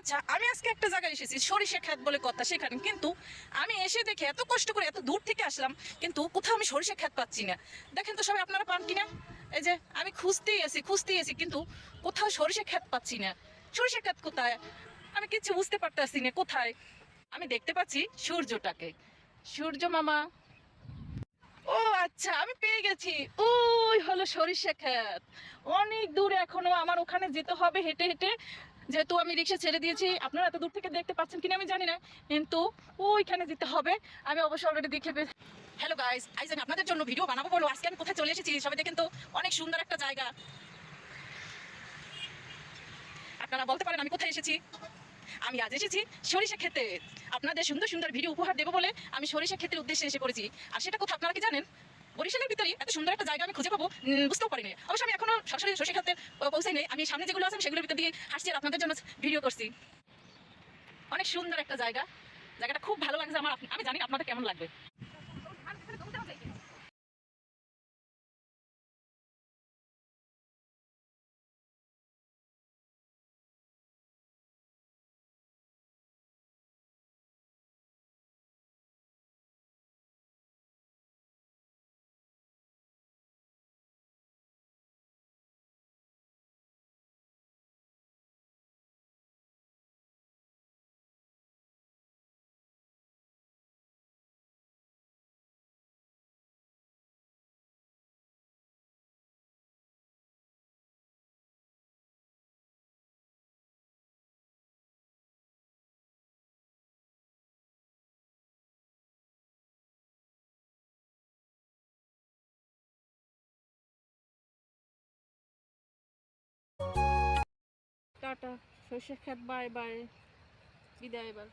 আচ্ছা, আমি আজকে একটা জায়গায় এসেছি, সরিষা ক্ষেত বলে কথা, সেখানে কিন্তু আমি এসে দেখে এত কষ্ট করে এত দূর থেকে আসলাম, কিন্তু কোথাও আমি সরিষা ক্ষেত পাচ্ছি না। দেখেন তো সবাই, আপনারা পান কিনা? এই যে আমি খুঁজতেই আছি কিন্তু কোথাও সরিষা ক্ষেত পাচ্ছি না। সরিষা ক্ষেত কোথায়? আমি কিছু বুঝতে পারতেছি না কোথায়। আমি দেখতে পাচ্ছি সূর্যটাকে। সূর্য মামা, ও আচ্ছা, আমি পেয়ে গেছি। ওই হলো সরিষা ক্ষেত। অনেক দূরে, এখনো আমার ওখানে যেতে হবে হেঁটে হেঁটে। যেহেতু আমি রিক্সা ছেড়ে দিয়েছি, আপনারা এত দূর থেকে দেখতে পাচ্ছেন কিনা আমি জানি না, কিন্তু ওইখানে যেতে হবে। আমি অবশ্যই অলরেডি দেখে হ্যালো গাইস, আজ আমি আপনাদের জন্য ভিডিও বানাবো বলো আজকে আমি কোথায় চলে এসেছি। সবাই দেখেন তো, অনেক সুন্দর একটা জায়গা। আপনারা বলতে পারেন আমি কোথায় এসেছি? আমি আজ এসেছি সরিষা খেতে। আপনাদের সুন্দর সুন্দর ভিডিও উপহার দেবো বলে আমি সরিষা ক্ষেতের উদ্দেশ্যে এসে পড়েছি। আর সেটা কোথায় আপনারা কি জানেন? বরিশালের ভিতরে এত সুন্দর একটা জায়গা আমি খুঁজে পাবো বুঝতেও পারিনি। অবশ্য আমি এখনো সরাসরি সরিষা ক্ষেতে পৌঁছাই নেই। আমি সামনে যেগুলো আছে সেগুলোর ভিতর দিয়ে হাসছি আর আপনাদের জন্য ভিডিও করছি। অনেক সুন্দর একটা জায়গা, জায়গাটা খুব ভালো লাগছে আমার। আমি জানি না আপনাদের কেমন লাগবে। টাটা, সরিষা ক্ষেত, বাই বাই, বিদায় এবার।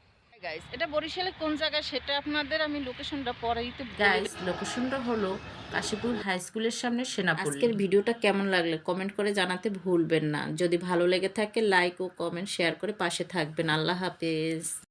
গাইস, এটা বরিশালের কোন জায়গায় সেটা আপনাদের আমি লোকেশনটা পরেই তো গাইস, লোকেশনটা হলো কাশীপুর হাই স্কুলের সামনে সেনাপল্লী। আজকের ভিডিওটা কেমন লাগলো কমেন্ট করে জানাতে ভুলবেন না। যদি ভালো লেগে থাকে লাইক ও কমেন্ট শেয়ার করে পাশে থাকবেন। আল্লাহ হাফেজ।